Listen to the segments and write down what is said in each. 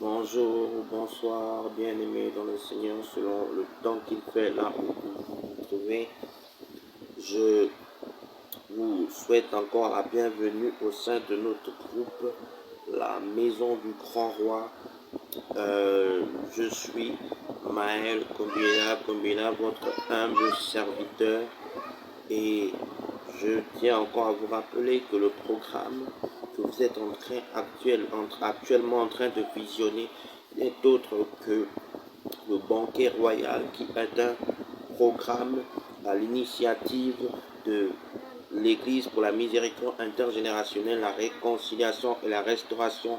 Bonjour, bonsoir, bien-aimés dans le Seigneur, selon le temps qu'il fait là où vous vous trouvez. Je vous souhaite encore la bienvenue au sein de notre groupe, la Maison du Grand Roi. Je suis Maël Kombina, votre humble serviteur. Et je tiens encore à vous rappeler que le programme que vous êtes actuellement en train de visionner n'est autre que le banquet royal, qui est un programme à l'initiative de l'Église pour la miséricorde intergénérationnelle, la réconciliation et la restauration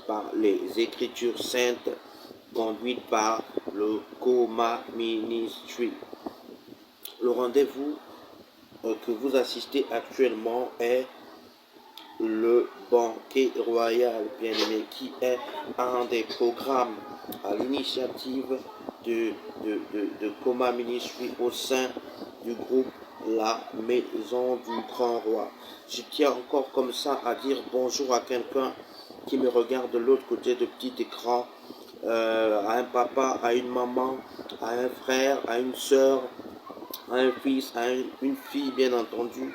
par les Écritures saintes, conduite par le Coma Ministry. Le rendez-vous que vous assistez actuellement est le banquet royal, bien-aimé, qui est un des programmes à l'initiative de Coma Ministry au sein du groupe La Maison du Grand Roi. Je tiens encore comme ça à dire bonjour à quelqu'un qui me regarde de l'autre côté de petit écran, à un papa, à une maman, à un frère, à une soeur, à un fils, à une fille, bien entendu,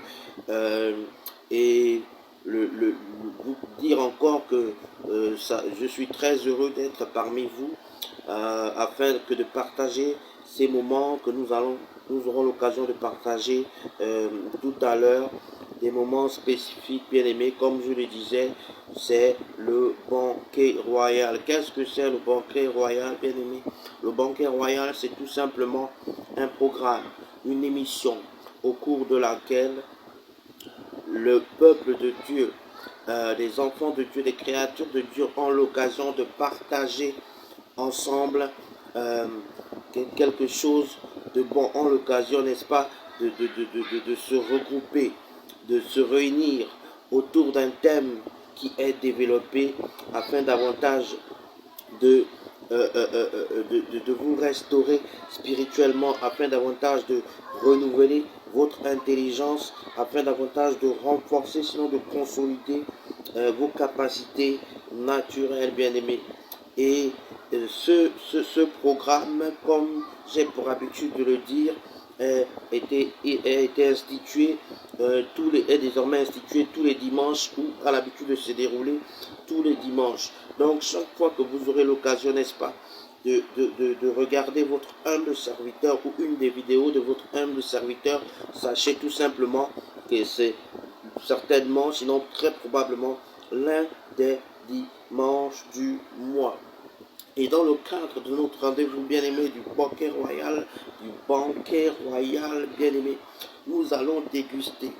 et vous dire encore que je suis très heureux d'être parmi vous, afin que de partager ces moments que nous aurons l'occasion de partager tout à l'heure, des moments spécifiques, bien aimés. Comme je le disais, c'est le banquet royal. Qu'est-ce que c'est le banquet royal, bien aimé? Le banquet royal, c'est tout simplement un programme, une émission au cours de laquelle le peuple de Dieu, les enfants de Dieu, les créatures de Dieu ont l'occasion de partager ensemble quelque chose de bon, ont l'occasion, n'est-ce pas, de se regrouper, de se réunir autour d'un thème qui est développé afin davantage de, de vous restaurer spirituellement, afin davantage de renouveler votre intelligence, afin davantage de renforcer, sinon de consolider vos capacités naturelles, bien-aimés. Et ce programme, comme j'ai pour habitude de le dire, a été institué, est désormais institué tous les dimanches, ou a l'habitude de se dérouler tous les dimanches. Donc chaque fois que vous aurez l'occasion, n'est-ce pas, de regarder votre humble serviteur ou une des vidéos de votre humble serviteur, sachez tout simplement que c'est certainement, sinon très probablement, l'un des dimanches du mois. Et dans le cadre de notre rendez-vous bien-aimé du banquet royal, bien-aimé, nous allons déguster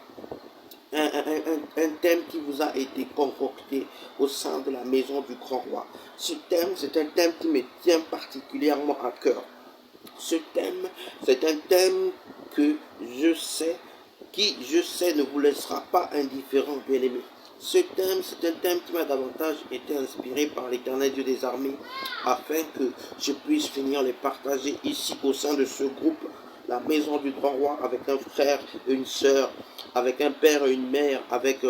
un thème qui vous a été concocté au sein de la Maison du Grand Roi. Ce thème, c'est un thème qui me tient particulièrement à cœur. Ce thème, c'est un thème que je sais ne vous laissera pas indifférent, bien-aimé. Ce thème, c'est un thème qui m'a davantage été inspiré par l'Éternel Dieu des armées, afin que je puisse finir les partager ici au sein de ce groupe, la Maison du Grand Roi, avec un frère et une sœur, avec un père et une mère, avec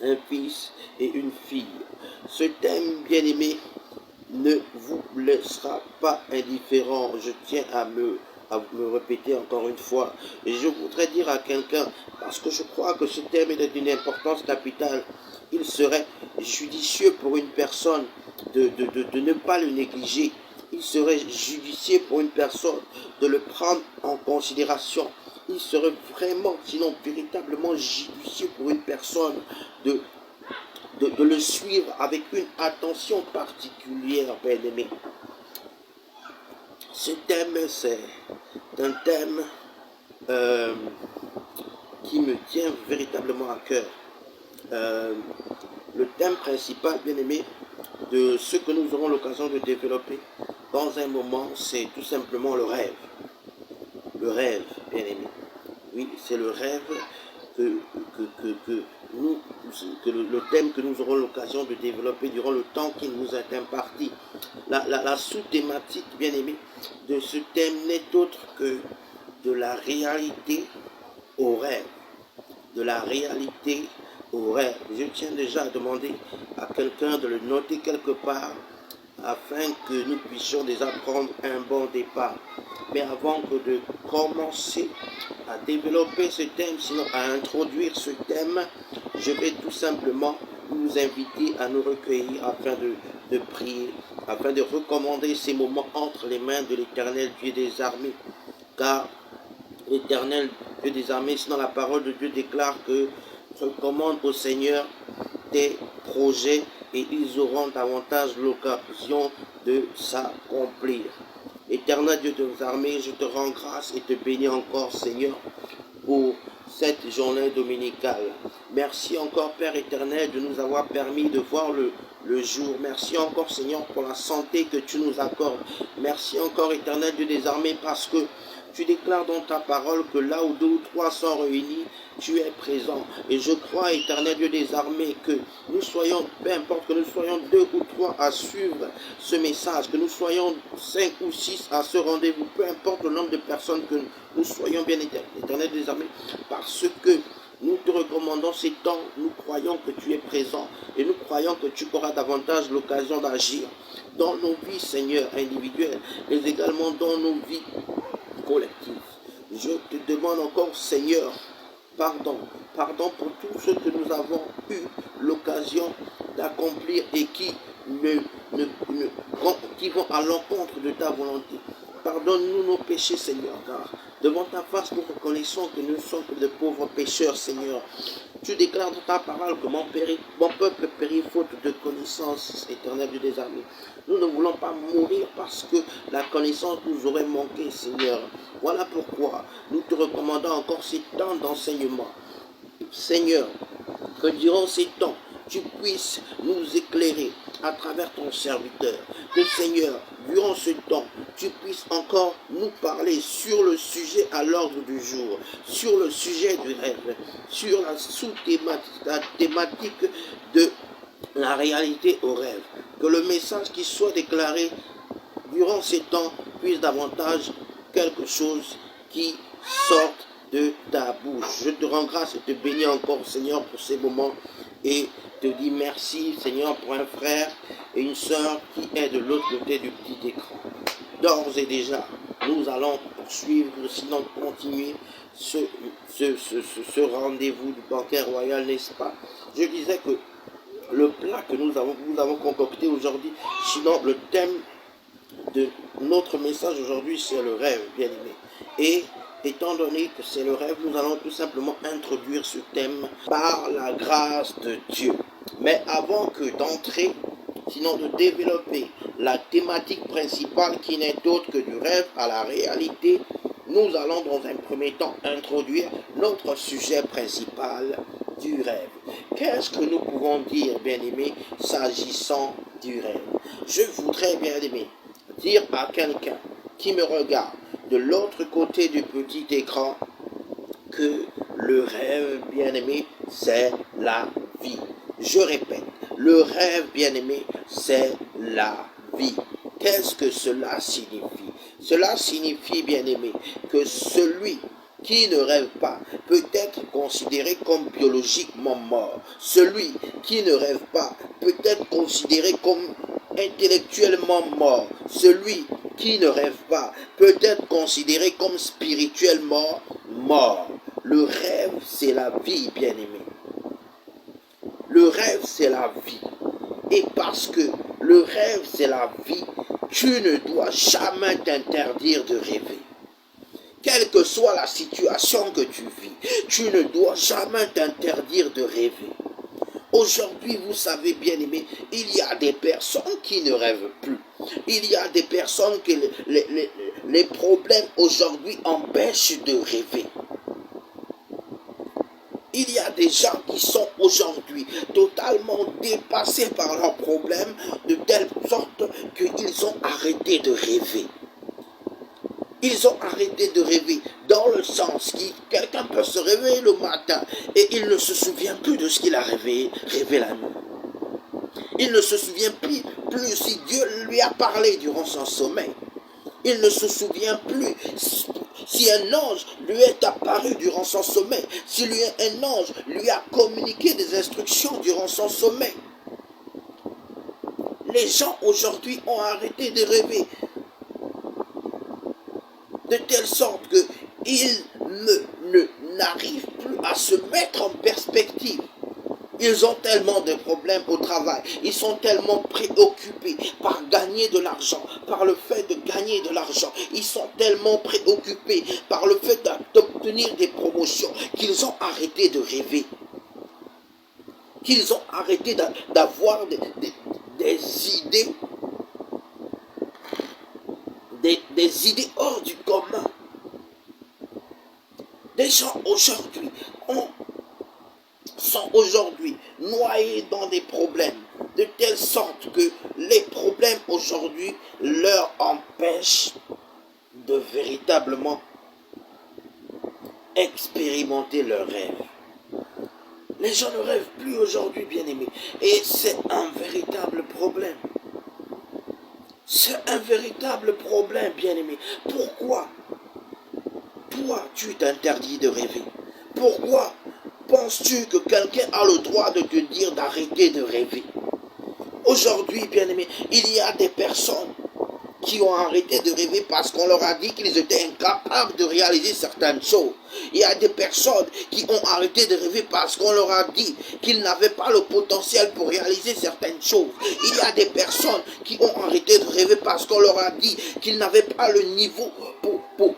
un fils et une fille. Ce thème, bien-aimé, ne vous laissera pas indifférent. Je tiens à me répéter encore une fois. Et je voudrais dire à quelqu'un, parce que je crois que ce thème est d'une importance capitale, il serait judicieux pour une personne de ne pas le négliger. Il serait judicieux pour une personne de le prendre en considération. Il serait vraiment, sinon véritablement judicieux pour une personne de le suivre avec une attention particulière, bien-aimé. Ce thème, c'est un thème qui me tient véritablement à cœur. Le thème principal, bien-aimé, de ce que nous aurons l'occasion de développer dans un moment, c'est tout simplement le rêve. Le rêve, bien-aimé. Oui, c'est le rêve que le thème que nous aurons l'occasion de développer durant le temps qui nous est imparti. La sous-thématique, bien aimé, de ce thème n'est autre que de la réalité au rêve. De la réalité au rêve. Je tiens déjà à demander à quelqu'un de le noter quelque part, afin que nous puissions déjà prendre un bon départ. Mais avant que de commencer à développer ce thème, sinon à introduire ce thème, je vais tout simplement nous inviter à nous recueillir afin de prier, afin de recommander ces moments entre les mains de l'Éternel Dieu des armées. Car l'Éternel Dieu des armées, sinon la parole de Dieu déclare que recommande au Seigneur tes projets et ils auront davantage l'occasion de s'accomplir. Éternel Dieu des armées, je te rends grâce et te bénis encore, Seigneur, pour cette journée dominicale. Merci encore, Père éternel, de nous avoir permis de voir le jour. Merci encore, Seigneur, pour la santé que tu nous accordes. Merci encore, éternel Dieu des armées, parce que tu déclares dans ta parole que là où 2 ou 3 sont réunis, tu es présent. Et je crois, éternel Dieu des armées, que nous soyons, peu importe que nous soyons 2 ou 3 à suivre ce message, que nous soyons 5 ou 6 à ce rendez-vous, peu importe le nombre de personnes que nous soyons bien éternel des armées, parce que nous te recommandons ces temps, nous croyons que tu es présent et nous croyons que tu auras davantage l'occasion d'agir dans nos vies, Seigneur, individuelles, mais également dans nos vies collectives. Je te demande encore, Seigneur, pardon pour tout ce que nous avons eu l'occasion d'accomplir et qui vont à l'encontre de ta volonté. Pardonne-nous nos péchés, Seigneur, car devant ta face, nous reconnaissons que nous sommes de pauvres pécheurs, Seigneur. Tu déclares dans ta parole que mon peuple périt faute de connaissance, éternelle Dieu des armées. Nous ne voulons pas mourir parce que la connaissance nous aurait manqué, Seigneur. Voilà pourquoi nous te recommandons encore ces temps d'enseignement. Seigneur, que durant ces temps, tu puisses nous éclairer à travers ton serviteur. Que Seigneur, durant ce temps, tu puisses encore nous parler sur le sujet à l'ordre du jour, sur le sujet du rêve, sur la thématique de la réalité au rêve. Que le message qui soit déclaré durant ces temps puisse davantage quelque chose qui sorte de ta bouche. Je te rends grâce et te bénis encore, Seigneur, pour ces moments et te dis merci, Seigneur, pour un frère et une sœur qui est de l'autre côté du petit écran. D'ores et déjà, nous allons poursuivre, sinon continuer ce rendez-vous du banquet royal, n'est-ce pas? Je disais que le plat que nous avons concocté aujourd'hui, sinon le thème de notre message aujourd'hui, c'est le rêve, bien aimé. Et étant donné que c'est le rêve, nous allons tout simplement introduire ce thème par la grâce de Dieu. Mais avant que d'entrer, sinon de développer la thématique principale qui n'est autre que du rêve à la réalité, nous allons dans un premier temps introduire notre sujet principal du rêve. Qu'est-ce que nous pouvons dire, bien-aimés, s'agissant du rêve? Je voudrais, bien-aimés, dire à quelqu'un qui me regarde de l'autre côté du petit écran que le rêve, bien-aimé, c'est la vie. Je répète, le rêve, bien-aimé, c'est la vie. Qu'est-ce que cela signifie? Cela signifie, bien-aimé, que celui qui ne rêve pas peut être considéré comme biologiquement mort. Celui qui ne rêve pas peut être considéré comme intellectuellement mort. Celui qui ne rêve pas peut être considéré comme spirituellement mort. Le rêve, c'est la vie, bien-aimé. Le rêve, c'est la vie. Et parce que le rêve, c'est la vie, tu ne dois jamais t'interdire de rêver. Quelle que soit la situation que tu vis, tu ne dois jamais t'interdire de rêver. Aujourd'hui, vous savez, bien aimé, il y a des personnes qui ne rêvent plus. Il y a des personnes que les problèmes aujourd'hui empêchent de rêver. Il y a des gens qui sont aujourd'hui totalement dépassés par leurs problèmes de telle sorte qu'ils ont arrêté de rêver. Ils ont arrêté de rêver dans le sens que quelqu'un peut se réveiller le matin et il ne se souvient plus de ce qu'il a rêvé la nuit. Il ne se souvient plus si Dieu lui a parlé durant son sommeil. Il ne se souvient plus si un ange lui est apparu durant son sommeil, si un ange lui a communiqué des instructions durant son sommeil. Les gens aujourd'hui ont arrêté de rêver de telle sorte qu'ils n'arrivent plus à se mettre en perspective. Ils ont tellement de problèmes au travail. Ils sont tellement préoccupés par gagner de l'argent, par le fait de gagner de l'argent. Ils sont tellement préoccupés par le fait d'obtenir des promotions qu'ils ont arrêté de rêver. Qu'ils ont arrêté d'avoir des idées, des idées hors du commun. Des gens aujourd'hui sont aujourd'hui noyés dans des problèmes, de telle sorte que les problèmes aujourd'hui leur empêchent de véritablement expérimenter leurs rêves. Les gens ne rêvent plus aujourd'hui, bien-aimés, et c'est un véritable problème. C'est un véritable problème, bien-aimé. Pourquoi toi, tu t'interdis de rêver? Pourquoi penses-tu que quelqu'un a le droit de te dire d'arrêter de rêver? Aujourd'hui, bien-aimé, il y a des personnes qui ont arrêté de rêver parce qu'on leur a dit qu'ils étaient incapables de réaliser certaines choses. Il y a des personnes qui ont arrêté de rêver parce qu'on leur a dit qu'ils n'avaient pas le potentiel pour réaliser certaines choses. Il y a des personnes qui ont arrêté de rêver parce qu'on leur a dit qu'ils n'avaient pas le niveau pour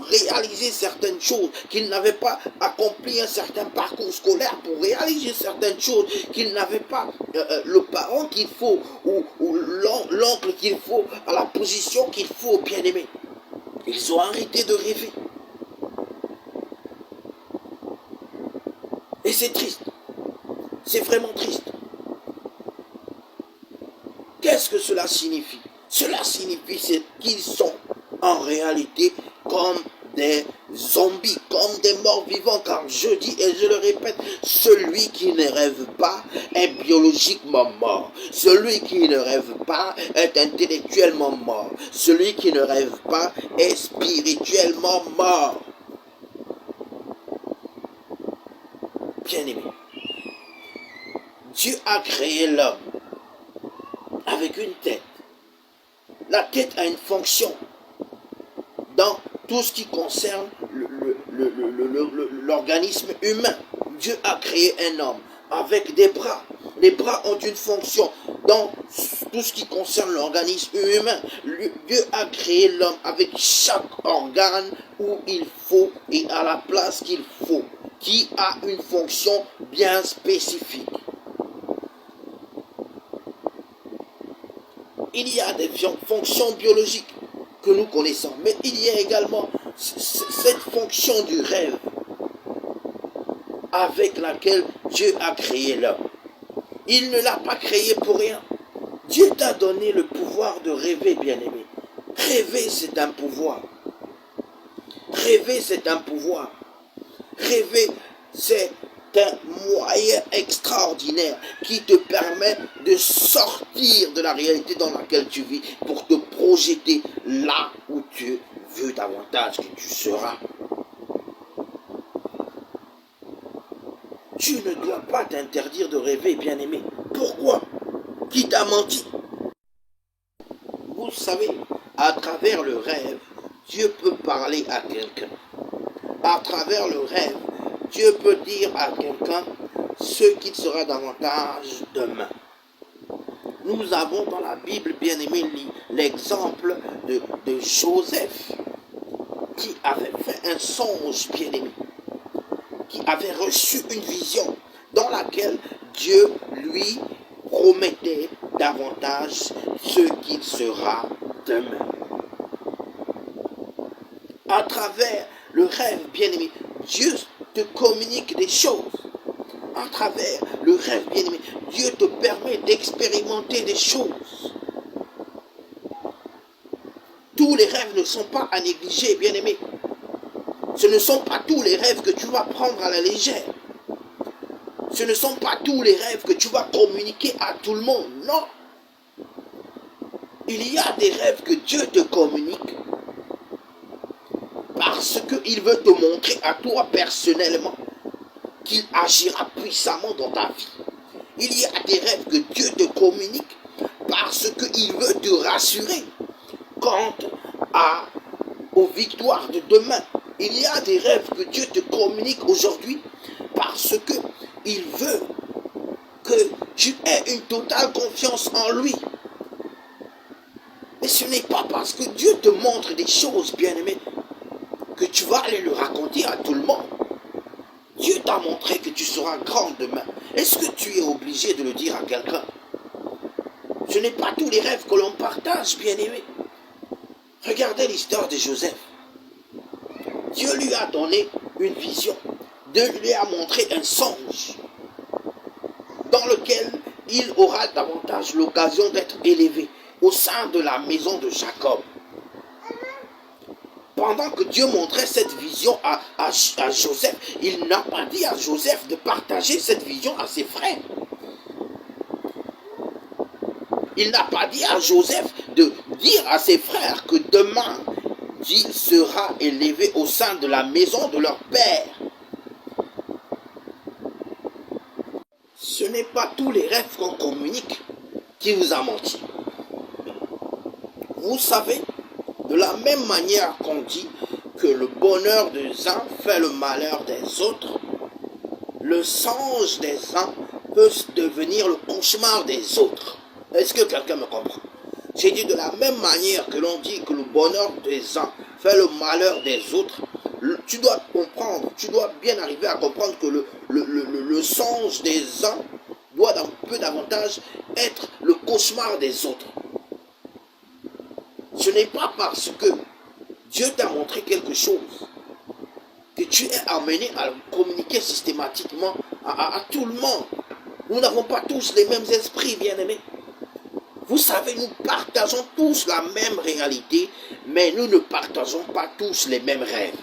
réaliser certaines choses, qu'ils n'avaient pas accompli un certain parcours scolaire pour réaliser certaines choses, qu'ils n'avaient pas le parent qu'il faut ou l'oncle qu'il faut, à la position qu'il faut, bien aimé. Ils ont arrêté de rêver. Et c'est triste. C'est vraiment triste. Qu'est-ce que cela signifie? Cela signifie qu'ils sont en réalité comme des zombies, comme des morts vivants, car je dis et je le répète, celui qui ne rêve pas est biologiquement mort, celui qui ne rêve pas est intellectuellement mort, celui qui ne rêve pas est spirituellement mort. Bien-aimé, Dieu a créé l'homme avec une tête. La tête a une fonction dans tout ce qui concerne l'organisme humain. Dieu a créé un homme avec des bras. Les bras ont une fonction dans tout ce qui concerne l'organisme humain. Dieu a créé l'homme avec chaque organe où il faut et à la place qu'il faut, qui a une fonction bien spécifique. Il y a des fonctions biologiques que nous connaissons, mais il y a également cette fonction du rêve avec laquelle Dieu a créé l'homme. Il ne l'a pas créé pour rien. Dieu t'a donné le pouvoir de rêver, bien-aimé. Rêver, c'est un pouvoir. Rêver, c'est un pouvoir. Rêver, c'est un moyen extraordinaire qui te permet de sortir de la réalité dans laquelle tu vis pour te projeter là où Dieu veut davantage que tu seras. Tu ne dois pas t'interdire de rêver, bien-aimé. Pourquoi? Qui t'a menti? Vous savez, à travers le rêve, Dieu peut parler à quelqu'un. À travers le rêve, Dieu peut dire à quelqu'un ce qu'il sera davantage demain. Nous avons dans la Bible, bien aimé, l'exemple de Joseph qui avait fait un songe, bien aimé, qui avait reçu une vision dans laquelle Dieu lui promettait davantage ce qu'il sera demain. À travers le rêve, bien aimé, Dieu te communique des choses. À travers le rêve, bien aimé, Dieu te permet d'expérimenter des choses. Tous les rêves ne sont pas à négliger, bien aimé. Ce ne sont pas tous les rêves que tu vas prendre à la légère. Ce ne sont pas tous les rêves que tu vas communiquer à tout le monde. Non. Il y a des rêves que Dieu te communique parce qu'il veut te montrer à toi personnellement qu'il agira puissamment dans ta vie. Il y a des rêves que Dieu te communique parce qu'il veut te rassurer quant aux victoires de demain. Il y a des rêves que Dieu te communique aujourd'hui parce qu'il veut que tu aies une totale confiance en lui. Mais ce n'est pas parce que Dieu te montre des choses, bien-aimé, que tu vas aller le raconter à tout le monde. Dieu t'a montré que tu seras grand demain. Est-ce que tu es obligé de le dire à quelqu'un? Ce n'est pas tous les rêves que l'on partage, bien-aimé. Regardez l'histoire de Joseph. Dieu lui a donné une vision. Dieu lui a montré un songe dans lequel il aura davantage l'occasion d'être élevé au sein de la maison de Jacob. Pendant que Dieu montrait cette vision à Joseph, il n'a pas dit à Joseph de partager cette vision à ses frères. Il n'a pas dit à Joseph de dire à ses frères que demain, il sera élevé au sein de la maison de leur père. Ce n'est pas tous les rêves qu'on communique qui vous a menti. Vous savez, de la même manière qu'on dit que le bonheur des uns fait le malheur des autres, le songe des uns peut devenir le cauchemar des autres. Est-ce que quelqu'un me comprend? J'ai dit de la même manière que l'on dit que le bonheur des uns fait le malheur des autres, tu dois comprendre, tu dois bien arriver à comprendre que le songe des uns doit un peu davantage être le cauchemar des autres. Ce n'est pas parce que Dieu t'a montré quelque chose que tu es amené à le communiquer systématiquement à tout le monde. Nous n'avons pas tous les mêmes esprits, bien-aimés. Vous savez, nous partageons tous la même réalité, mais nous ne partageons pas tous les mêmes rêves.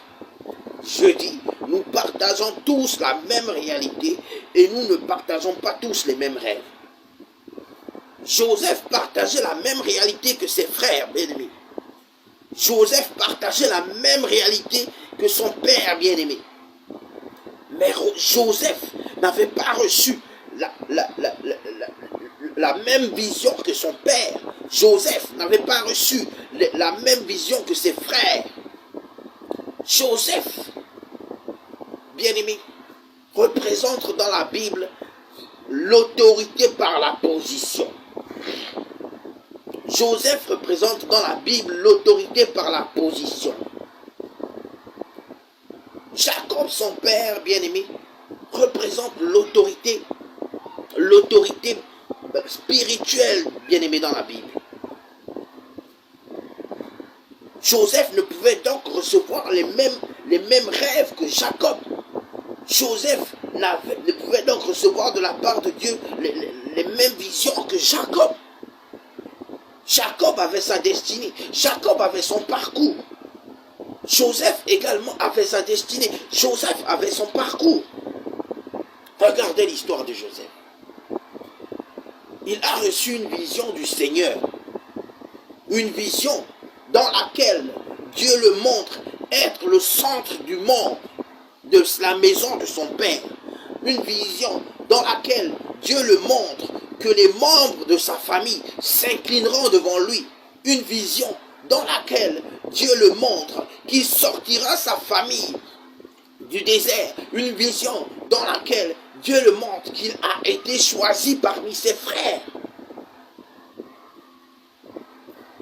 Je dis, nous partageons tous la même réalité et nous ne partageons pas tous les mêmes rêves. Joseph partageait la même réalité que ses frères, bien-aimés. Joseph partageait la même réalité que son père, bien-aimé. Mais Joseph n'avait pas reçu la même vision que son père. Joseph n'avait pas reçu la même vision que ses frères. Joseph, bien-aimé, représente dans la Bible l'autorité par la position. Joseph représente dans la Bible l'autorité par la position. Jacob, son père bien-aimé, représente l'autorité spirituelle bien-aimé dans la Bible. Joseph ne pouvait donc recevoir les mêmes rêves que Jacob. Joseph ne pouvait donc recevoir de la part de Dieu les mêmes visions que Jacob. Jacob avait sa destinée. Jacob avait son parcours. Joseph également avait sa destinée. Joseph avait son parcours. Regardez l'histoire de Joseph. Il a reçu une vision du Seigneur. Une vision dans laquelle Dieu le montre être le centre du monde, de la maison de son Père. Une vision dans laquelle Dieu le montre que les membres de sa famille s'inclineront devant lui. Une vision dans laquelle Dieu le montre qu'il sortira sa famille du désert. Une vision dans laquelle Dieu le montre qu'il a été choisi parmi ses frères.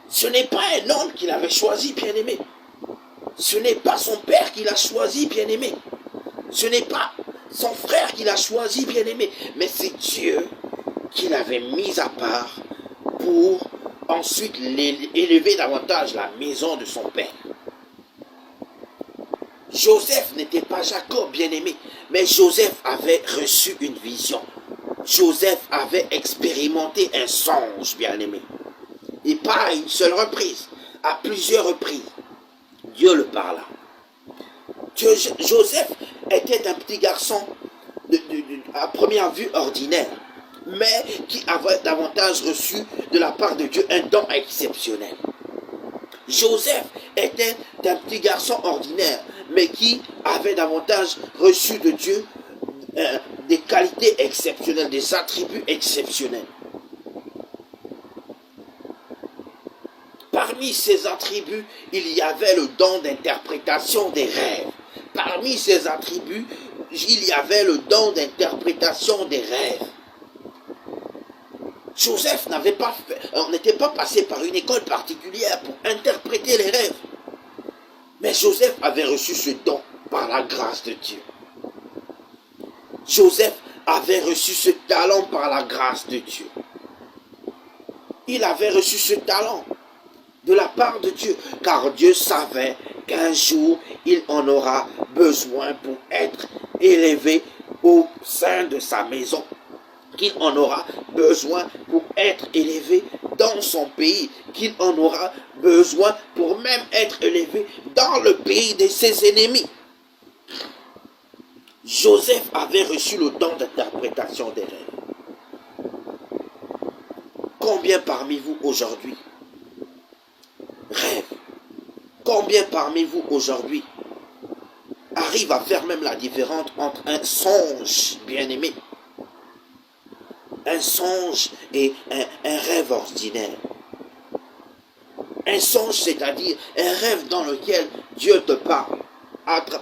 Ce n'est pas un homme qu'il avait choisi, bien-aimé. Ce n'est pas son père qui l'a choisi, bien-aimé. Ce n'est pas son frère qui l'a choisi, bien-aimé. Mais c'est Dieu qui l'avait mis à part pour ensuite élever davantage la maison de son père. Joseph n'était pas Jacob, bien-aimé, mais Joseph avait reçu une vision. Joseph avait expérimenté un songe, bien-aimé. Et pas à une seule reprise, à plusieurs reprises. Dieu le parla. Joseph était un petit garçon à première vue ordinaire, mais qui avait davantage reçu de la part de Dieu un don exceptionnel. Joseph était un petit garçon ordinaire, mais qui avait davantage reçu de Dieu des qualités exceptionnelles, des attributs exceptionnels. Parmi ses attributs, il y avait le don d'interprétation des rêves. Parmi ses attributs, il y avait le don d'interprétation des rêves. Joseph n'était pas passé par une école particulière pour interpréter les rêves. Mais Joseph avait reçu ce don par la grâce de Dieu. Joseph avait reçu ce talent par la grâce de Dieu. Il avait reçu ce talent de la part de Dieu, car Dieu savait qu'un jour, il en aura besoin pour être élevé au sein de sa maison, qu'il en aura besoin pour être élevé dans son pays, qu'il en aura besoin pour même être élevé dans le pays de ses ennemis. Joseph avait reçu le don d'interprétation des rêves. Combien parmi vous aujourd'hui rêvent? Combien parmi vous aujourd'hui arrivent à faire même la différence entre un songe bien-aimé, un songe et un rêve ordinaire? Un songe, c'est-à-dire un rêve dans lequel Dieu te parle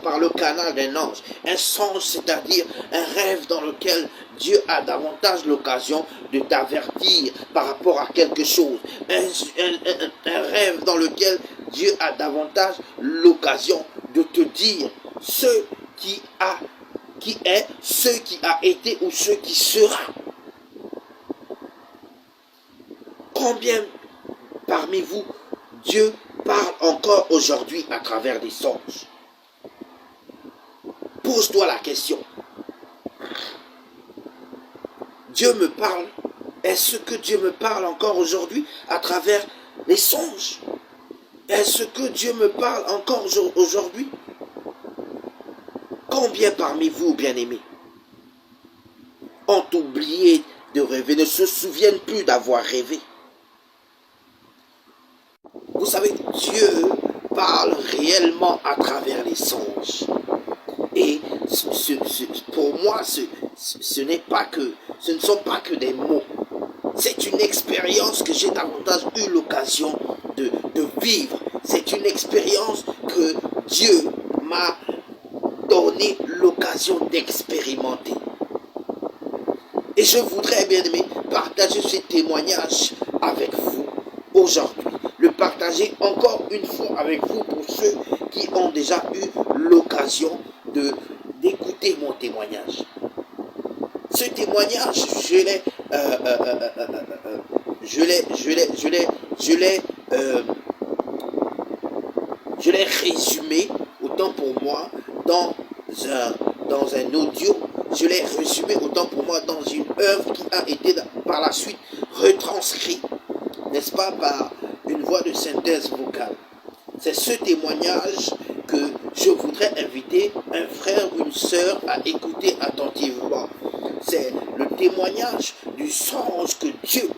par le canal d'un ange. Un songe, c'est-à-dire un rêve dans lequel Dieu a davantage l'occasion de t'avertir par rapport à quelque chose. Un rêve dans lequel Dieu a davantage l'occasion de te dire ce qui est, ce qui a été ou ce qui sera. Combien parmi vous Dieu parle encore aujourd'hui à travers des songes? Pose-toi la question. Dieu me parle. Est-ce que Dieu me parle encore aujourd'hui à travers les songes? Est-ce que Dieu me parle encore aujourd'hui? Combien parmi vous, bien-aimés, ont oublié de rêver, ne se souviennent plus d'avoir rêvé? Vous savez, Dieu parle réellement à travers les songes. Et pour moi, ce ne sont pas que des mots. C'est une expérience que j'ai davantage eu l'occasion de vivre. C'est une expérience que Dieu m'a donné l'occasion d'expérimenter. Et je voudrais, bien aimé, partager ce témoignage avec vous aujourd'hui. Le partager encore une fois avec vous pour ceux qui ont déjà eu l'occasion d'écouter mon témoignage. Ce témoignage, je l'ai résumé, autant pour moi, dans un audio. Je l'ai résumé autant pour moi dans une œuvre qui a été par la suite retranscrite, n'est-ce pas, par une voix de synthèse vocale. C'est ce témoignage que je voudrais inviter un frère ou une sœur à écouter attentivement. C'est le témoignage du songe que Dieu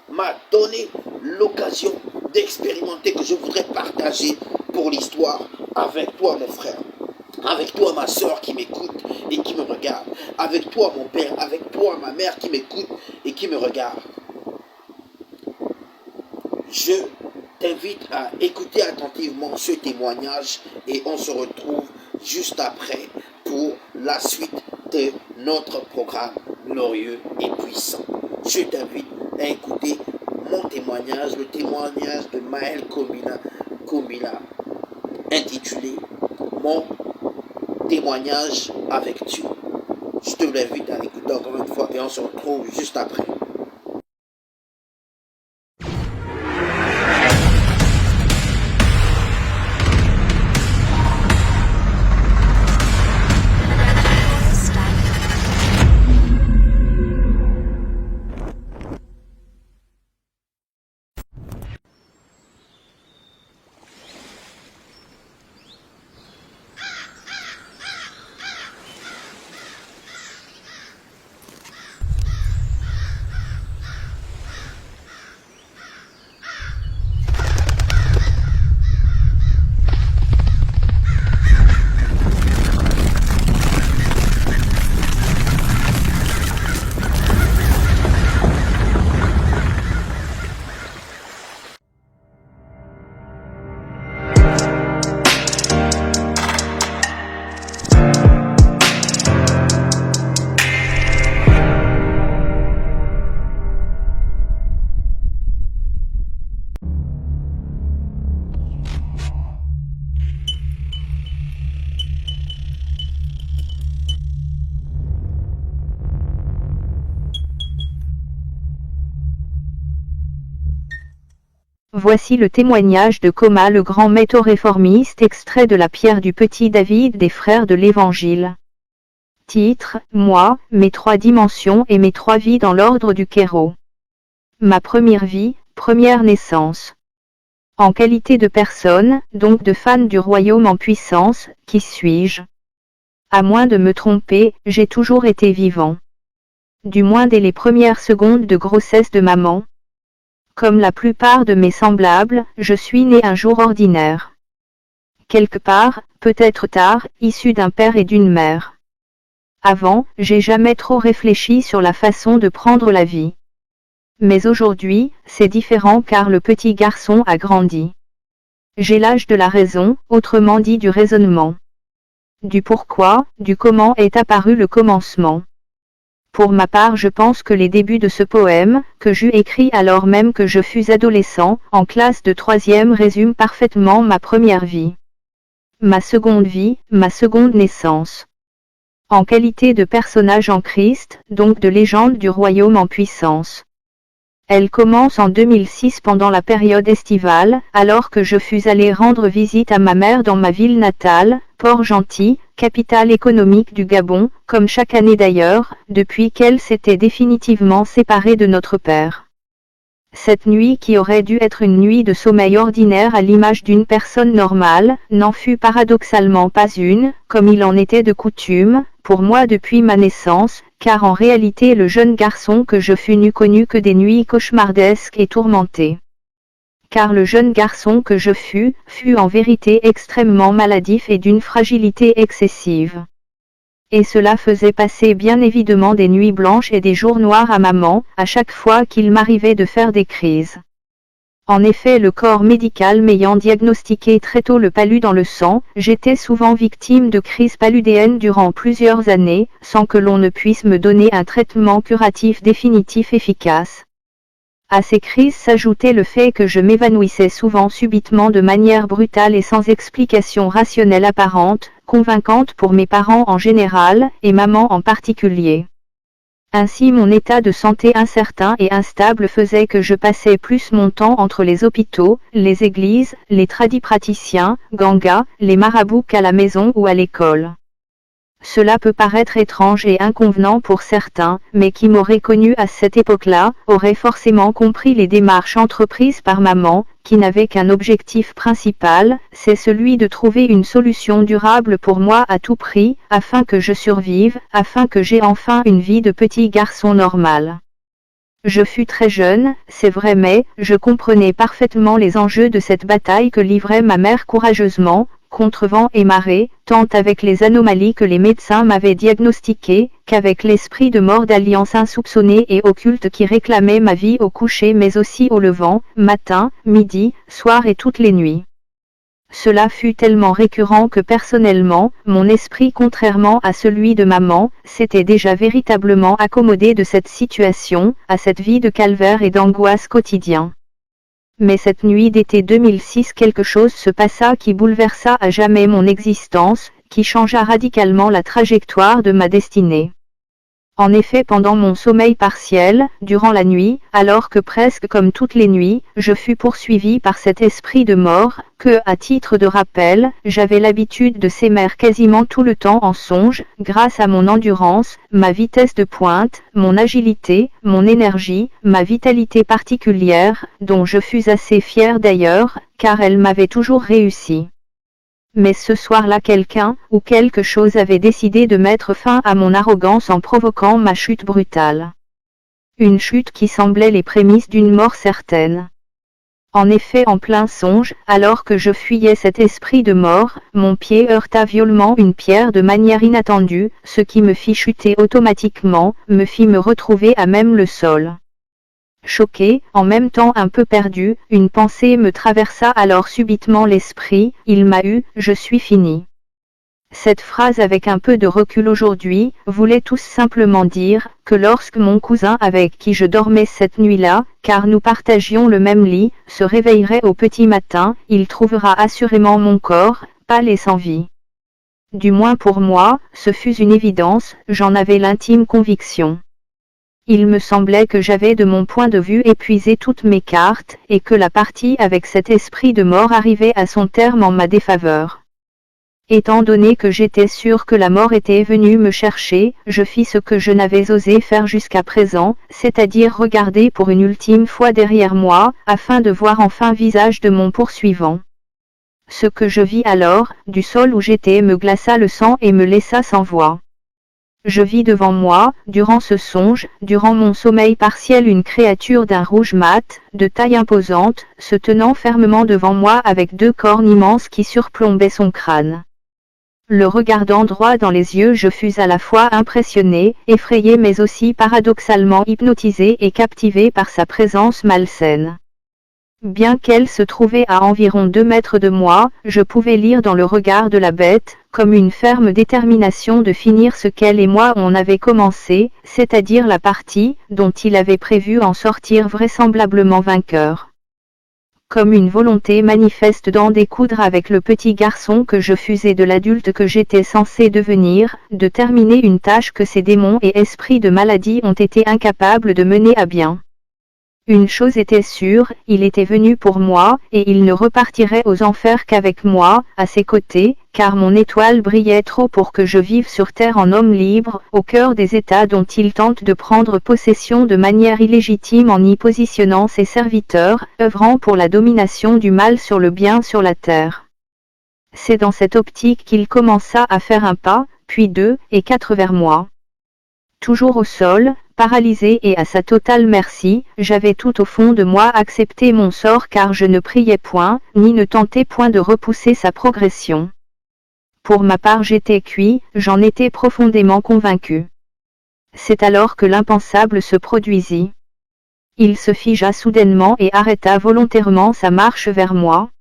m'a donné l'occasion d'expérimenter, que je voudrais partager pour l'histoire avec toi, mon frère, avec toi, ma sœur qui m'écoute et qui me regarde, avec toi, mon père, avec toi, ma mère qui m'écoute et qui me regarde. Je t'invite à écouter attentivement ce témoignage et on se retrouve juste après pour la suite de notre programme glorieux et puissant. Je t'invite à écouter mon témoignage, le témoignage de Maël Komila, intitulé Mon témoignage avec Dieu. Je te l'invite à l'écouter encore une fois et on se retrouve juste après. Voici le témoignage de Coma, le grand métaux réformiste, extrait de la pierre du petit David des frères de l'Évangile. Titre, moi, mes 3 dimensions et mes 3 vies dans l'ordre du Kéro. Ma première vie, première naissance. En qualité de personne, donc de fan du royaume en puissance, qui suis-je? À moins de me tromper, j'ai toujours été vivant. Du moins dès les premières secondes de grossesse de maman. Comme la plupart de mes semblables, je suis né un jour ordinaire. Quelque part, peut-être tard, issu d'un père et d'une mère. Avant, j'ai jamais trop réfléchi sur la façon de prendre la vie. Mais aujourd'hui, c'est différent car le petit garçon a grandi. J'ai l'âge de la raison, autrement dit du raisonnement. Du pourquoi, du comment est apparu le commencement. Pour ma part, je pense que les débuts de ce poème, que j'eus écrit alors même que je fus adolescent, en classe de 3e, résument parfaitement ma première vie. Ma seconde vie, ma seconde naissance. En qualité de personnage en Christ, donc de légende du royaume en puissance. Elle commence en 2006 pendant la période estivale, alors que je fus allé rendre visite à ma mère dans ma ville natale, Port-Gentil, capitale économique du Gabon, comme chaque année d'ailleurs, depuis qu'elle s'était définitivement séparée de notre père. Cette nuit qui aurait dû être une nuit de sommeil ordinaire à l'image d'une personne normale, n'en fut paradoxalement pas une, comme il en était de coutume, pour moi depuis ma naissance, car en réalité le jeune garçon que je fus n'eut connu que des nuits cauchemardesques et tourmentées. Car le jeune garçon que je fus en vérité extrêmement maladif et d'une fragilité excessive. Et cela faisait passer bien évidemment des nuits blanches et des jours noirs à maman, à chaque fois qu'il m'arrivait de faire des crises. En effet, le corps médical m'ayant diagnostiqué très tôt le palu dans le sang, j'étais souvent victime de crises paludéennes durant plusieurs années, sans que l'on ne puisse me donner un traitement curatif définitif efficace. À ces crises s'ajoutait le fait que je m'évanouissais souvent subitement de manière brutale et sans explication rationnelle apparente, convaincante pour mes parents en général, et maman en particulier. Ainsi mon état de santé incertain et instable faisait que je passais plus mon temps entre les hôpitaux, les églises, les tradipraticiens, gangas, les marabouts qu'à la maison ou à l'école. Cela peut paraître étrange et inconvenant pour certains, mais qui m'auraient connu à cette époque-là, auraient forcément compris les démarches entreprises par maman, qui n'avait qu'un objectif principal, c'est celui de trouver une solution durable pour moi à tout prix, afin que je survive, afin que j'aie enfin une vie de petit garçon normal. Je fus très jeune, c'est vrai, mais je comprenais parfaitement les enjeux de cette bataille que livrait ma mère courageusement, contre vent et marée, tant avec les anomalies que les médecins m'avaient diagnostiquées, qu'avec l'esprit de mort d'alliance insoupçonnée et occulte qui réclamait ma vie au coucher mais aussi au levant, matin, midi, soir et toutes les nuits. Cela fut tellement récurrent que personnellement, mon esprit, contrairement à celui de maman, s'était déjà véritablement accommodé de cette situation, à cette vie de calvaire et d'angoisse quotidien. Mais cette nuit d'été 2006, quelque chose se passa qui bouleversa à jamais mon existence, qui changea radicalement la trajectoire de ma destinée. En effet, pendant mon sommeil partiel, durant la nuit, alors que presque comme toutes les nuits, je fus poursuivi par cet esprit de mort, que, à titre de rappel, j'avais l'habitude de s'aimer quasiment tout le temps en songe, grâce à mon endurance, ma vitesse de pointe, mon agilité, mon énergie, ma vitalité particulière, dont je fus assez fier d'ailleurs, car elle m'avait toujours réussi. Mais ce soir-là, quelqu'un ou quelque chose avait décidé de mettre fin à mon arrogance en provoquant ma chute brutale. Une chute qui semblait les prémices d'une mort certaine. En effet, en plein songe, alors que je fuyais cet esprit de mort, mon pied heurta violemment une pierre de manière inattendue, ce qui me fit chuter automatiquement, me fit me retrouver à même le sol. Choqué, en même temps un peu perdu, une pensée me traversa alors subitement l'esprit, il m'a eu, je suis fini. Cette phrase, avec un peu de recul aujourd'hui, voulait tout simplement dire que lorsque mon cousin avec qui je dormais cette nuit-là, car nous partagions le même lit, se réveillerait au petit matin, il trouvera assurément mon corps, pâle et sans vie. Du moins pour moi, ce fut une évidence, j'en avais l'intime conviction. Il me semblait que j'avais de mon point de vue épuisé toutes mes cartes, et que la partie avec cet esprit de mort arrivait à son terme en ma défaveur. Étant donné que j'étais sûr que la mort était venue me chercher, je fis ce que je n'avais osé faire jusqu'à présent, c'est-à-dire regarder pour une ultime fois derrière moi, afin de voir enfin le visage de mon poursuivant. Ce que je vis alors, du sol où j'étais me glaça le sang et me laissa sans voix. Je vis devant moi, durant ce songe, durant mon sommeil partiel, une créature d'un rouge mat, de taille imposante, se tenant fermement devant moi avec deux cornes immenses qui surplombaient son crâne. Le regardant droit dans les yeux, je fus à la fois impressionné, effrayé mais aussi paradoxalement hypnotisé et captivé par sa présence malsaine. Bien qu'elle se trouvait à environ 2 mètres de moi, je pouvais lire dans le regard de la bête, comme une ferme détermination de finir ce qu'elle et moi on avait commencé, c'est-à-dire la partie, dont il avait prévu en sortir vraisemblablement vainqueur. Comme une volonté manifeste d'en découdre avec le petit garçon que je fus et de l'adulte que j'étais censé devenir, de terminer une tâche que ces démons et esprits de maladie ont été incapables de mener à bien. Une chose était sûre, il était venu pour moi, et il ne repartirait aux enfers qu'avec moi, à ses côtés, car mon étoile brillait trop pour que je vive sur terre en homme libre, au cœur des États dont il tente de prendre possession de manière illégitime en y positionnant ses serviteurs, œuvrant pour la domination du mal sur le bien sur la terre. C'est dans cette optique qu'il commença à faire un pas, puis 2 et 4 vers moi. Toujours au sol, paralysé et à sa totale merci, j'avais tout au fond de moi accepté mon sort car je ne priais point, ni ne tentais point de repousser sa progression. Pour ma part j'étais cuit, j'en étais profondément convaincu. C'est alors que l'impensable se produisit. Il se figea soudainement et arrêta volontairement sa marche vers moi.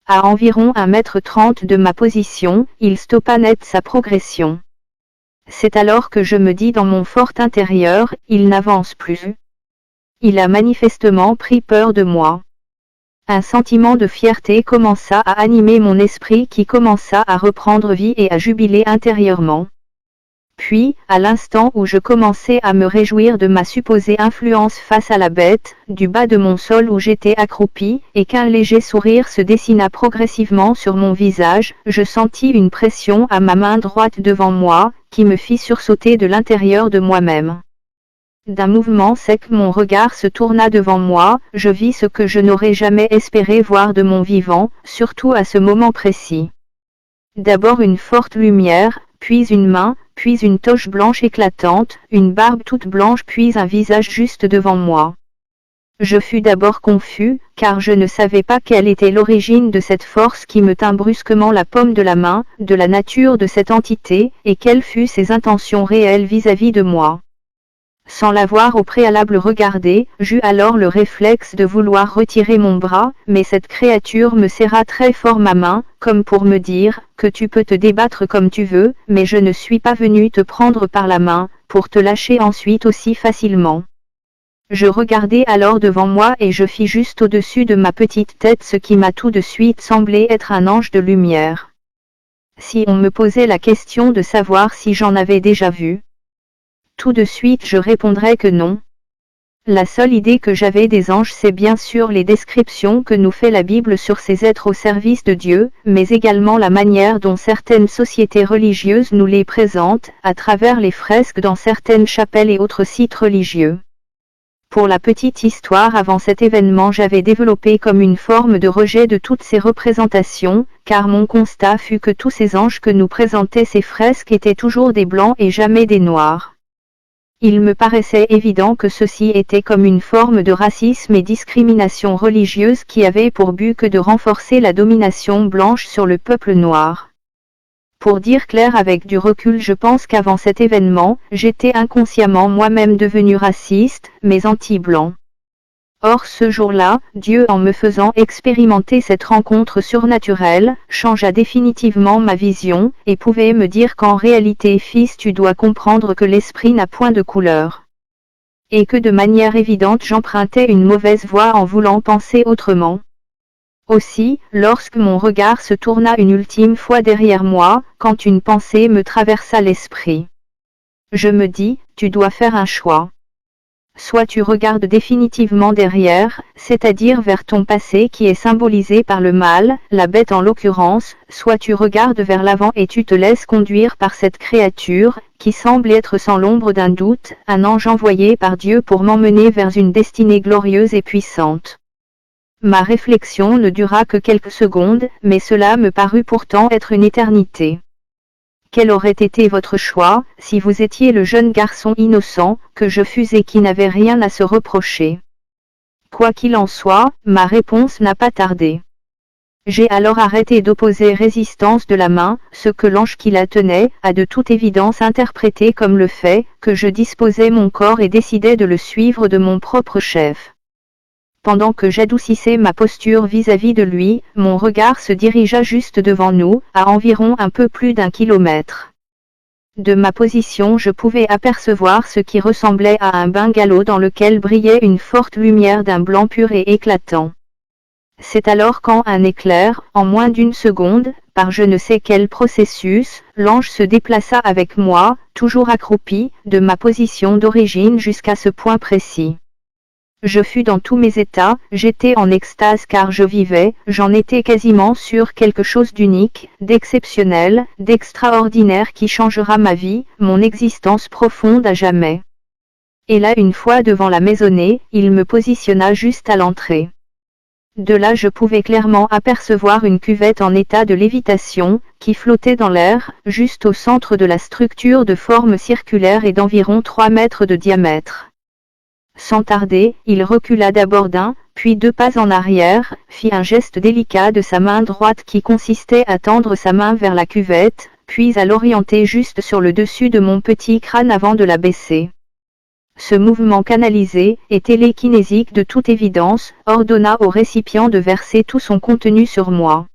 À environ 1,30 m de ma position, il stoppa net sa progression. C'est alors que je me dis dans mon fort intérieur, il n'avance plus. Il a manifestement pris peur de moi. Un sentiment de fierté commença à animer mon esprit qui commença à reprendre vie et à jubiler intérieurement. Puis, à l'instant où je commençais à me réjouir de ma supposée influence face à la bête, du bas de mon sol où j'étais accroupi, et qu'un léger sourire se dessina progressivement sur mon visage, je sentis une pression à ma main droite devant moi, qui me fit sursauter de l'intérieur de moi-même. D'un mouvement sec mon regard se tourna devant moi, je vis ce que je n'aurais jamais espéré voir de mon vivant, surtout à ce moment précis. D'abord une forte lumière, puis une main, puis une toche blanche éclatante, une barbe toute blanche puis un visage juste devant moi. Je fus d'abord confus, car je ne savais pas quelle était l'origine de cette force qui me tint brusquement la paume de la main, de la nature de cette entité, et quelles furent ses intentions réelles vis-à-vis de moi. Sans l'avoir au préalable regardé, j'eus alors le réflexe de vouloir retirer mon bras, mais cette créature me serra très fort ma main, comme pour me dire, que tu peux te débattre comme tu veux, mais je ne suis pas venu te prendre par la main, pour te lâcher ensuite aussi facilement. Je regardai alors devant moi et je fis juste au-dessus de ma petite tête ce qui m'a tout de suite semblé être un ange de lumière. Si on me posait la question de savoir si j'en avais déjà vu, tout de suite je répondrais que non. La seule idée que j'avais des anges c'est bien sûr les descriptions que nous fait la Bible sur ces êtres au service de Dieu, mais également la manière dont certaines sociétés religieuses nous les présentent, à travers les fresques dans certaines chapelles et autres sites religieux. Pour la petite histoire, avant cet événement j'avais développé comme une forme de rejet de toutes ces représentations, car mon constat fut que tous ces anges que nous présentaient ces fresques étaient toujours des blancs et jamais des noirs. Il me paraissait évident que ceci était comme une forme de racisme et discrimination religieuse qui avait pour but que de renforcer la domination blanche sur le peuple noir. Pour dire clair avec du recul, je pense qu'avant cet événement, j'étais inconsciemment moi-même devenu raciste, mais anti-blanc. Or ce jour-là, Dieu en me faisant expérimenter cette rencontre surnaturelle, changea définitivement ma vision, et pouvait me dire qu'en réalité fils tu dois comprendre que l'esprit n'a point de couleur. Et que de manière évidente j'empruntais une mauvaise voie en voulant penser autrement. Aussi, lorsque mon regard se tourna une ultime fois derrière moi, quand une pensée me traversa l'esprit. Je me dis, tu dois faire un choix. Soit tu regardes définitivement derrière, c'est-à-dire vers ton passé qui est symbolisé par le mal, la bête en l'occurrence, soit tu regardes vers l'avant et tu te laisses conduire par cette créature, qui semble être sans l'ombre d'un doute, un ange envoyé par Dieu pour m'emmener vers une destinée glorieuse et puissante. Ma réflexion ne dura que quelques secondes, mais cela me parut pourtant être une éternité. Quel aurait été votre choix, si vous étiez le jeune garçon innocent, que je fus et qui n'avait rien à se reprocher? Quoi qu'il en soit, ma réponse n'a pas tardé. J'ai alors arrêté d'opposer résistance de la main, ce que l'ange qui la tenait, a de toute évidence interprété comme le fait, que je disposais mon corps et décidais de le suivre de mon propre chef. Pendant que j'adoucissais ma posture vis-à-vis de lui, mon regard se dirigea juste devant nous, à environ un peu plus d'1 kilomètre. De ma position je pouvais apercevoir ce qui ressemblait à un bungalow dans lequel brillait une forte lumière d'un blanc pur et éclatant. C'est alors qu'en un éclair, en moins d'1 seconde, par je ne sais quel processus, l'ange se déplaça avec moi, toujours accroupi, de ma position d'origine jusqu'à ce point précis. Je fus dans tous mes états, j'étais en extase car je vivais, j'en étais quasiment sûr, quelque chose d'unique, d'exceptionnel, d'extraordinaire qui changera ma vie, mon existence profonde à jamais. Et là, une fois devant la maisonnée, il me positionna juste à l'entrée. De là je pouvais clairement apercevoir une cuvette en état de lévitation, qui flottait dans l'air, juste au centre de la structure de forme circulaire et d'environ 3 mètres de diamètre. Sans tarder, il recula d'abord d'1, puis 2 pas en arrière, fit un geste délicat de sa main droite qui consistait à tendre sa main vers la cuvette, puis à l'orienter juste sur le dessus de mon petit crâne avant de la baisser. Ce mouvement canalisé, et télékinésique de toute évidence, ordonna au récipient de verser tout son contenu sur moi.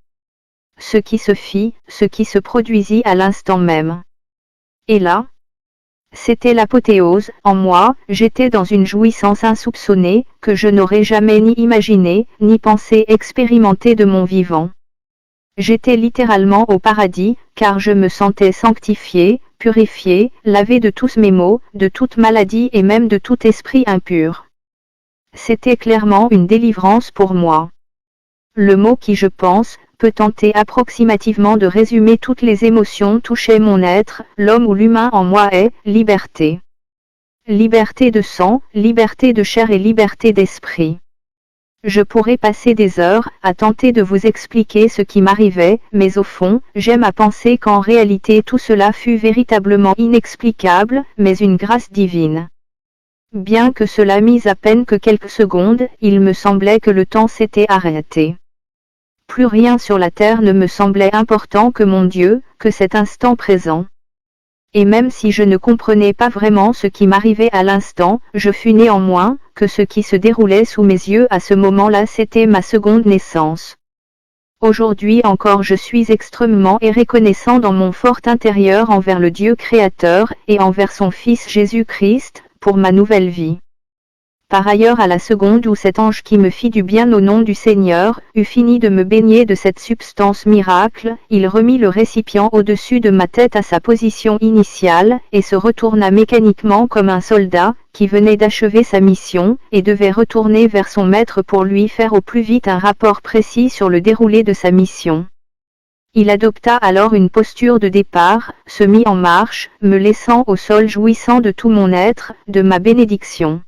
Ce qui se fit, ce qui se produisit à l'instant même. Et là, c'était l'apothéose, en moi, j'étais dans une jouissance insoupçonnée, que je n'aurais jamais ni imaginé, ni pensé expérimenter de mon vivant. J'étais littéralement au paradis, car je me sentais sanctifié, purifié, lavé de tous mes maux, de toute maladie et même de tout esprit impur. C'était clairement une délivrance pour moi. Le mot qui, je pense, peut tenter approximativement de résumer toutes les émotions touchait mon être, l'homme ou l'humain en moi est liberté. Liberté de sang, liberté de chair et liberté d'esprit. Je pourrais passer des heures à tenter de vous expliquer ce qui m'arrivait, mais au fond, j'aime à penser qu'en réalité tout cela fut véritablement inexplicable, mais une grâce divine. Bien que cela mît à peine que quelques secondes, il me semblait que le temps s'était arrêté. Plus rien sur la terre ne me semblait important que mon Dieu, que cet instant présent. Et même si je ne comprenais pas vraiment ce qui m'arrivait à l'instant, je fus néanmoins, que ce qui se déroulait sous mes yeux à ce moment-là c'était ma seconde naissance. Aujourd'hui encore je suis extrêmement et reconnaissant dans mon fort intérieur envers le Dieu créateur, et envers son Fils Jésus-Christ, pour ma nouvelle vie. Par ailleurs à la seconde où cet ange qui me fit du bien au nom du Seigneur, eut fini de me baigner de cette substance miracle, il remit le récipient au-dessus de ma tête à sa position initiale, et se retourna mécaniquement comme un soldat, qui venait d'achever sa mission, et devait retourner vers son maître pour lui faire au plus vite un rapport précis sur le déroulé de sa mission. Il adopta alors une posture de départ, se mit en marche, me laissant au sol jouissant de tout mon être, de ma bénédiction.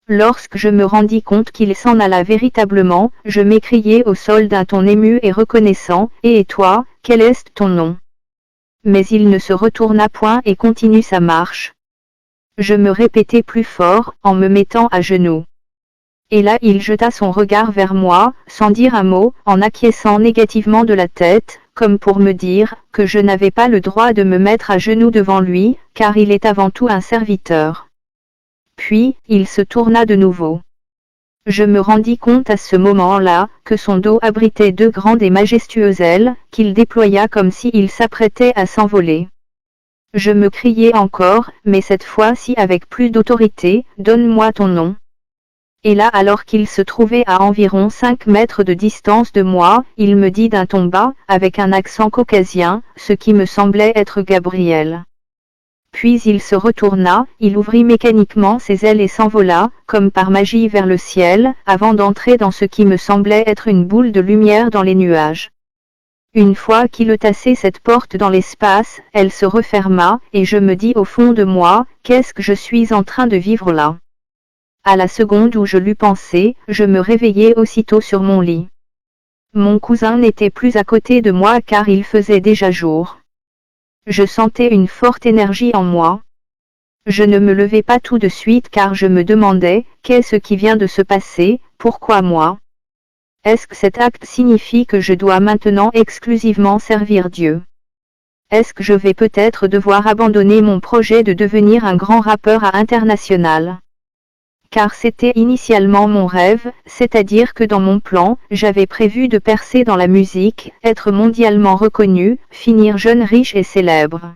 Lorsque je me rendis compte qu'il s'en alla véritablement, je m'écriai au sol d'un ton ému et reconnaissant, « Et toi, quel est ton nom ?» Mais il ne se retourna point et continua sa marche. Je me répétai plus fort, en me mettant à genoux. Et là il jeta son regard vers moi, sans dire un mot, en acquiesçant négativement de la tête, comme pour me dire, que je n'avais pas le droit de me mettre à genoux devant lui, car il est avant tout un serviteur. Puis, il se tourna de nouveau. Je me rendis compte à ce moment-là, que son dos abritait 2 grandes et majestueuses ailes, qu'il déploya comme s'il s'apprêtait à s'envoler. Je me criai encore, mais cette fois-ci avec plus d'autorité, « Donne-moi ton nom !» Et là alors qu'il se trouvait à environ 5 mètres de distance de moi, il me dit d'un ton bas, avec un accent caucasien, ce qui me semblait être Gabriel. puis il se retourna, il ouvrit mécaniquement ses ailes et s'envola, comme par magie vers le ciel, avant d'entrer dans ce qui me semblait être une boule de lumière dans les nuages. Une fois qu'il eut tassé cette porte dans l'espace, elle se referma, et je me dis au fond de moi, qu'est-ce que je suis en train de vivre là? À la seconde où je l'eus pensé, je me réveillai aussitôt sur mon lit. Mon cousin n'était plus à côté de moi car il faisait déjà jour. Je sentais une forte énergie en moi. Je ne me levai pas tout de suite car je me demandais, qu'est-ce qui vient de se passer, pourquoi moi? Est-ce que cet acte signifie que je dois maintenant exclusivement servir Dieu? Est-ce que je vais peut-être devoir abandonner mon projet de devenir un grand rappeur à international? Car c'était initialement mon rêve, c'est-à-dire que dans mon plan, j'avais prévu de percer dans la musique, être mondialement reconnu, finir jeune, riche et célèbre.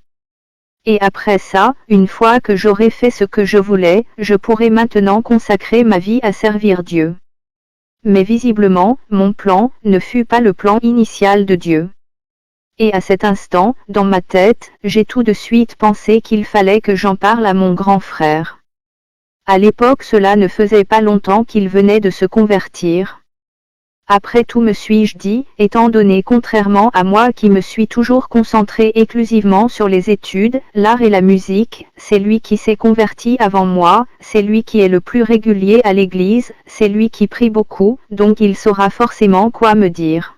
Et après ça, une fois que j'aurai fait ce que je voulais, je pourrai maintenant consacrer ma vie à servir Dieu. Mais visiblement, mon plan ne fut pas le plan initial de Dieu. Et à cet instant, dans ma tête, j'ai tout de suite pensé qu'il fallait que j'en parle à mon grand frère. À l'époque, cela ne faisait pas longtemps qu'il venait de se convertir. Après tout, me suis-je dit, étant donné contrairement à moi qui me suis toujours concentré exclusivement sur les études, l'art et la musique, c'est lui qui s'est converti avant moi, c'est lui qui est le plus régulier à l'église, c'est lui qui prie beaucoup, donc il saura forcément quoi me dire.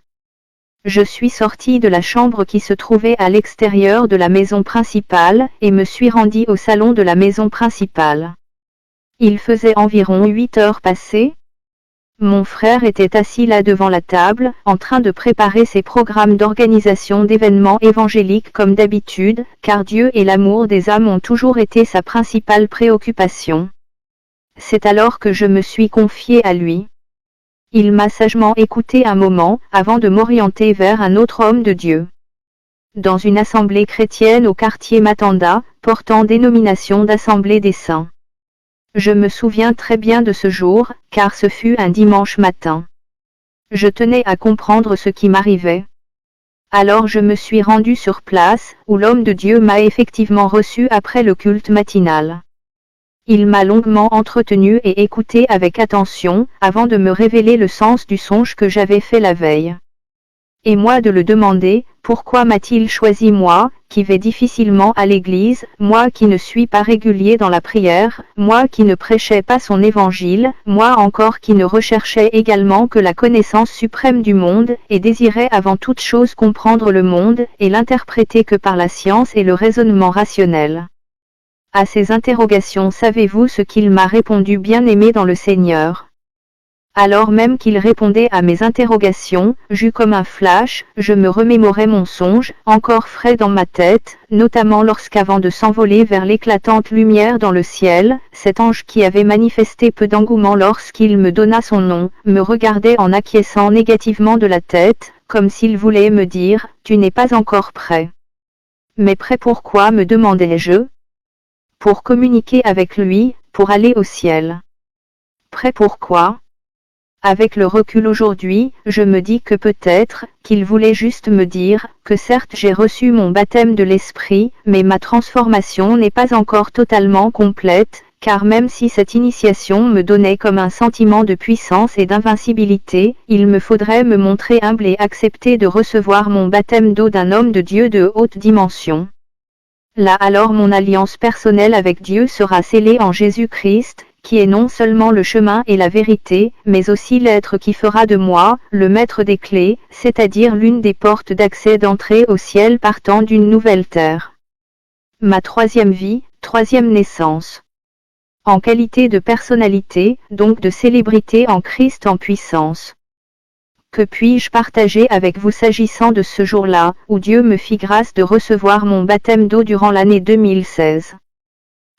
Je suis sorti de la chambre qui se trouvait à l'extérieur de la maison principale, et me suis rendu au salon de la maison principale. Il faisait environ 8 heures passées. Mon frère était assis là devant la table, en train de préparer ses programmes d'organisation d'événements évangéliques comme d'habitude, car Dieu et l'amour des âmes ont toujours été sa principale préoccupation. C'est alors que je me suis confié à lui. Il m'a sagement écouté un moment, avant de m'orienter vers un autre homme de Dieu. Dans une assemblée chrétienne au quartier Matanda, portant dénomination d'Assemblée des Saints. Je me souviens très bien de ce jour, car ce fut un dimanche matin. Je tenais à comprendre ce qui m'arrivait. Alors je me suis rendu sur place, où l'homme de Dieu m'a effectivement reçu après le culte matinal. Il m'a longuement entretenu et écouté avec attention, avant de me révéler le sens du songe que j'avais fait la veille. Et moi de le demander, pourquoi m'a-t-il choisi moi, qui vais difficilement à l'église, moi qui ne suis pas régulier dans la prière, moi qui ne prêchais pas son évangile, moi encore qui ne recherchais également que la connaissance suprême du monde, et désirais avant toute chose comprendre le monde, et l'interpréter que par la science et le raisonnement rationnel. À ces interrogations, savez-vous ce qu'il m'a répondu, bien-aimé dans le Seigneur? Alors même qu'il répondait à mes interrogations, j'eus comme un flash, je me remémorais mon songe, encore frais dans ma tête, notamment lorsqu'avant de s'envoler vers l'éclatante lumière dans le ciel, cet ange qui avait manifesté peu d'engouement lorsqu'il me donna son nom, me regardait en acquiesçant négativement de la tête, comme s'il voulait me dire, tu n'es pas encore prêt. Mais prêt pourquoi, me demandai-je? Pour communiquer avec lui, pour aller au ciel. Prêt pourquoi? Avec le recul aujourd'hui, je me dis que peut-être, qu'il voulait juste me dire, que certes j'ai reçu mon baptême de l'esprit, mais ma transformation n'est pas encore totalement complète, car même si cette initiation me donnait comme un sentiment de puissance et d'invincibilité, il me faudrait me montrer humble et accepter de recevoir mon baptême d'eau d'un homme de Dieu de haute dimension. Là alors mon alliance personnelle avec Dieu sera scellée en Jésus-Christ, qui est non seulement le chemin et la vérité, mais aussi l'être qui fera de moi, le maître des clés, c'est-à-dire l'une des portes d'accès d'entrée au ciel partant d'une nouvelle terre. Ma troisième vie, troisième naissance. En qualité de personnalité, donc de célébrité en Christ en puissance. Que puis-je partager avec vous s'agissant de ce jour-là, où Dieu me fit grâce de recevoir mon baptême d'eau durant l'année 2016?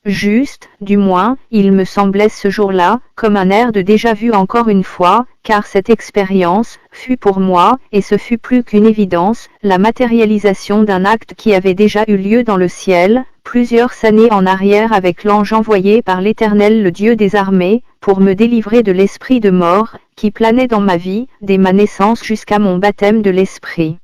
Juste, du moins, il me semblait ce jour-là, comme un air de déjà-vu encore une fois, car cette expérience fut pour moi, et ce fut plus qu'une évidence, la matérialisation d'un acte qui avait déjà eu lieu dans le ciel, plusieurs années en arrière avec l'ange envoyé par l'Éternel le Dieu des armées, pour me délivrer de l'esprit de mort, qui planait dans ma vie, dès ma naissance jusqu'à mon baptême de l'esprit.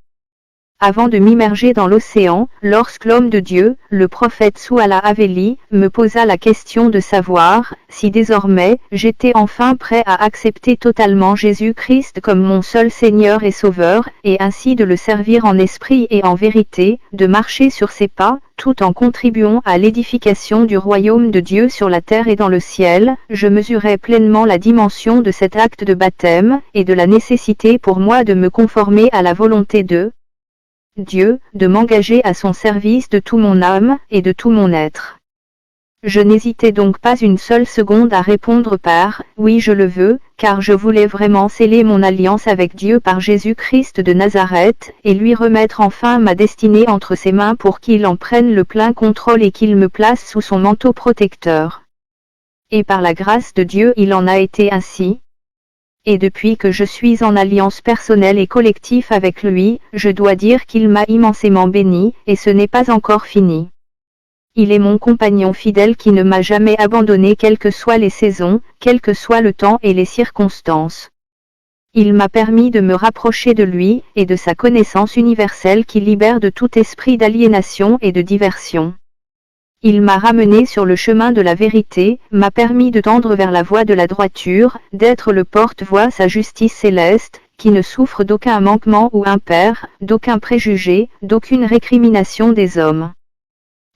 avant de m'immerger dans l'océan, lorsque l'homme de Dieu, le prophète Souala Haveli, me posa la question de savoir si désormais j'étais enfin prêt à accepter totalement Jésus-Christ comme mon seul Seigneur et Sauveur, et ainsi de le servir en esprit et en vérité, de marcher sur ses pas, tout en contribuant à l'édification du royaume de Dieu sur la terre et dans le ciel. Je mesurais pleinement la dimension de cet acte de baptême, et de la nécessité pour moi de me conformer à la volonté de Dieu, de m'engager à son service de tout mon âme et de tout mon être. Je n'hésitais donc pas une seule seconde à répondre par « Oui, je le veux », car je voulais vraiment sceller mon alliance avec Dieu par Jésus-Christ de Nazareth, et lui remettre enfin ma destinée entre ses mains pour qu'il en prenne le plein contrôle et qu'il me place sous son manteau protecteur. Et par la grâce de Dieu il en a été ainsi. Et depuis que je suis en alliance personnelle et collective avec lui, je dois dire qu'il m'a immensément béni, et ce n'est pas encore fini. Il est mon compagnon fidèle qui ne m'a jamais abandonné quelles que soient les saisons, quel que soit le temps et les circonstances. Il m'a permis de me rapprocher de lui, et de sa connaissance universelle qui libère de tout esprit d'aliénation et de diversion. Il m'a ramené sur le chemin de la vérité, m'a permis de tendre vers la voie de la droiture, d'être le porte-voix à sa justice céleste, qui ne souffre d'aucun manquement ou impair, d'aucun préjugé, d'aucune récrimination des hommes.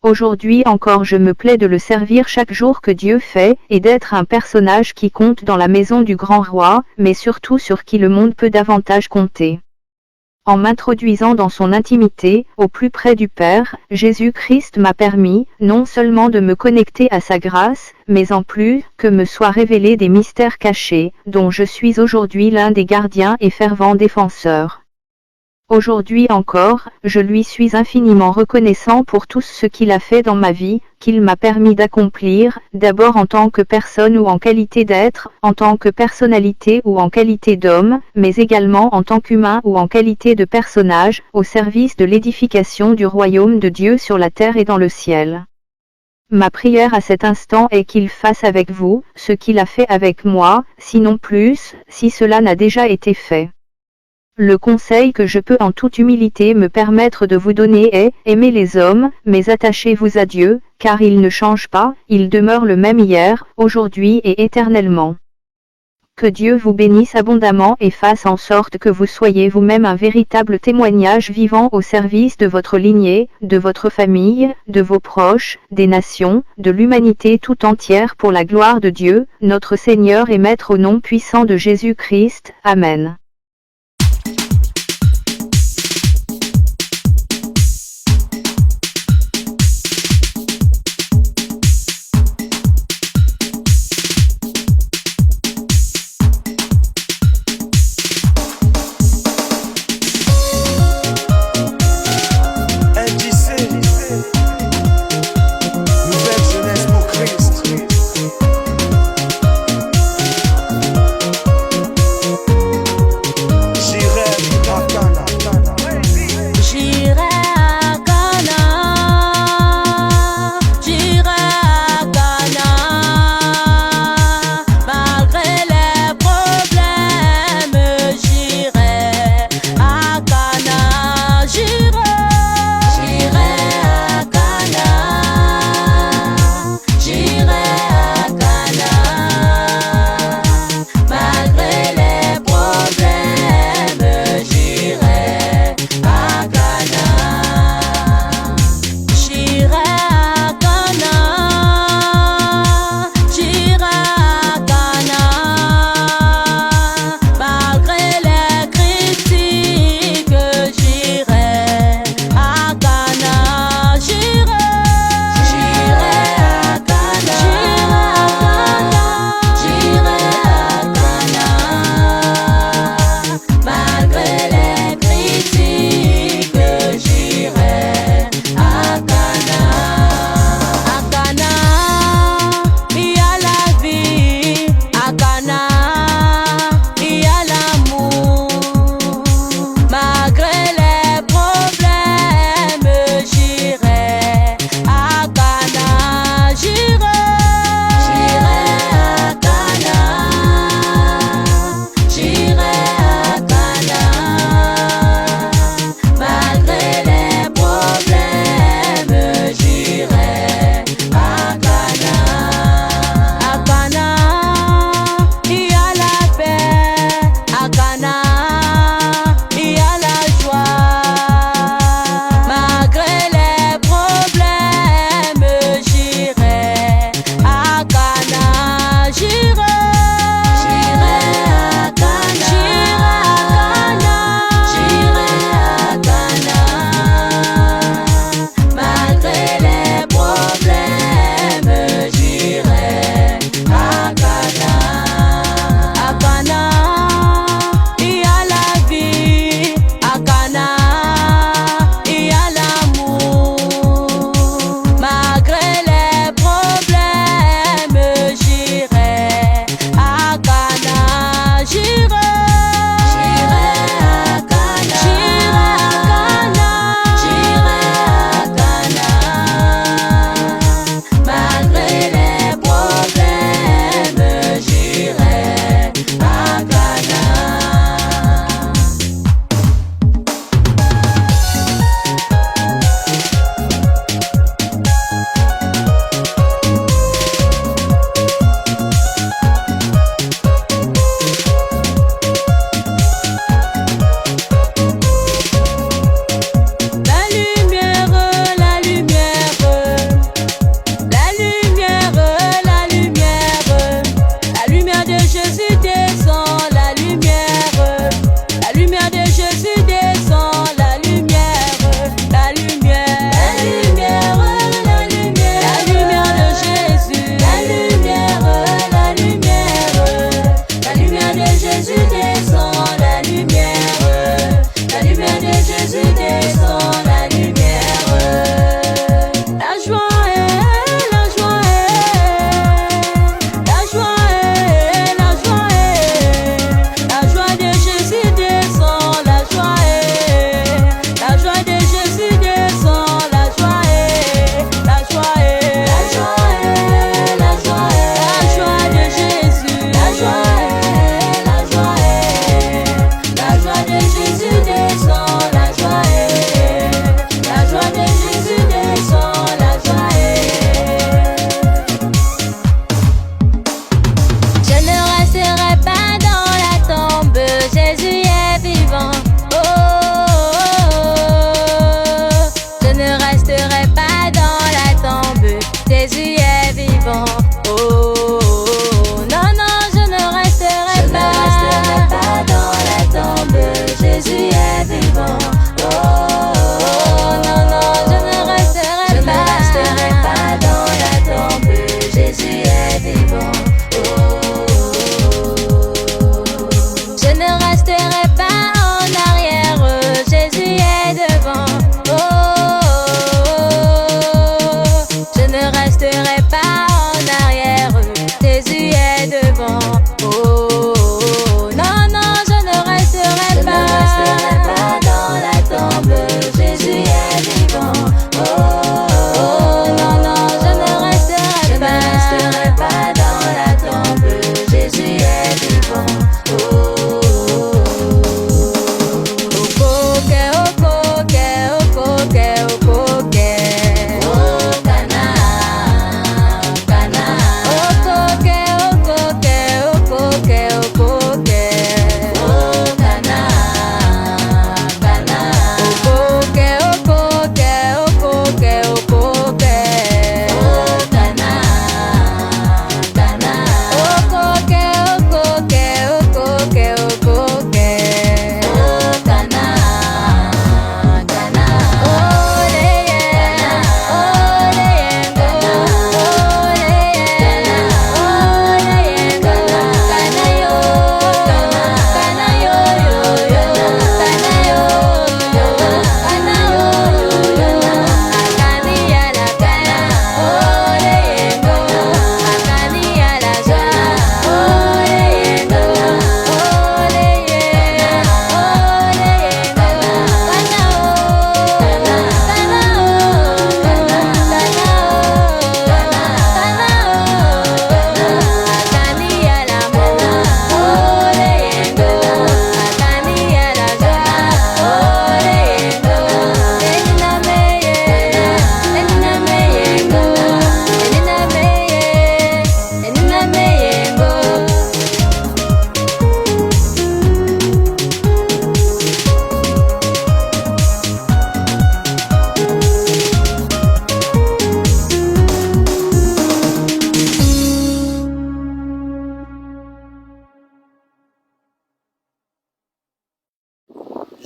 Aujourd'hui encore je me plais de le servir chaque jour que Dieu fait, et d'être un personnage qui compte dans la maison du grand roi, mais surtout sur qui le monde peut davantage compter. En m'introduisant dans son intimité, au plus près du Père, Jésus-Christ m'a permis, non seulement de me connecter à sa grâce, mais en plus, que me soient révélés des mystères cachés, dont je suis aujourd'hui l'un des gardiens et fervents défenseurs. Aujourd'hui encore, je lui suis infiniment reconnaissant pour tout ce qu'il a fait dans ma vie, qu'il m'a permis d'accomplir, d'abord en tant que personne ou en qualité d'être, en tant que personnalité ou en qualité d'homme, mais également en tant qu'humain ou en qualité de personnage, au service de l'édification du royaume de Dieu sur la terre et dans le ciel. Ma prière à cet instant est qu'il fasse avec vous ce qu'il a fait avec moi, sinon plus, si cela n'a déjà été fait. Le conseil que je peux en toute humilité me permettre de vous donner est, aimez les hommes, mais attachez-vous à Dieu, car il ne change pas, il demeure le même hier, aujourd'hui et éternellement. Que Dieu vous bénisse abondamment et fasse en sorte que vous soyez vous-même un véritable témoignage vivant au service de votre lignée, de votre famille, de vos proches, des nations, de l'humanité tout entière pour la gloire de Dieu, notre Seigneur et Maître au nom puissant de Jésus-Christ. Amen.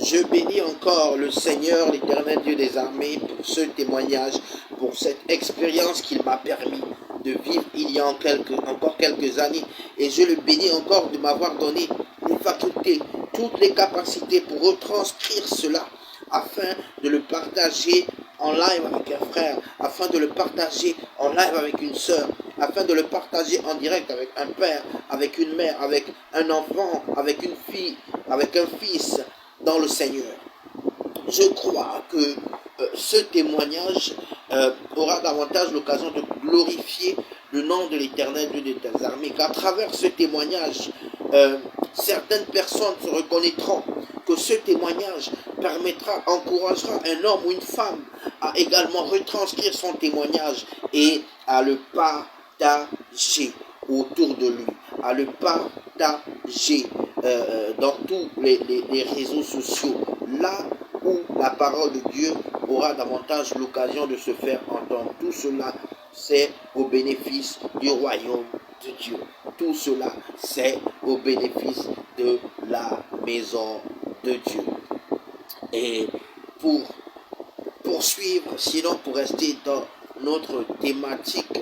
Je bénis encore le Seigneur, l'Éternel Dieu des armées, pour ce témoignage, pour cette expérience qu'il m'a permis de vivre il y a encore quelques années. Et je le bénis encore de m'avoir donné les facultés, toutes les capacités pour retranscrire cela, afin de le partager en live avec un frère, afin de le partager en live avec une sœur, afin de le partager en direct avec un père, avec une mère, avec un enfant, avec une fille, avec un fils dans le Seigneur. Je crois que ce témoignage aura davantage l'occasion de glorifier le nom de l'Éternel Dieu des armées, qu'à travers ce témoignage, certaines personnes se reconnaîtront, que ce témoignage permettra, encouragera un homme ou une femme à également retranscrire son témoignage et à le partager autour de lui, à le partager dans tous les réseaux sociaux, là où la parole de Dieu aura davantage l'occasion de se faire entendre. Tout cela, c'est au bénéfice du royaume de Dieu. Tout cela, c'est au bénéfice de la maison de Dieu. Et pour poursuivre, sinon pour rester dans notre thématique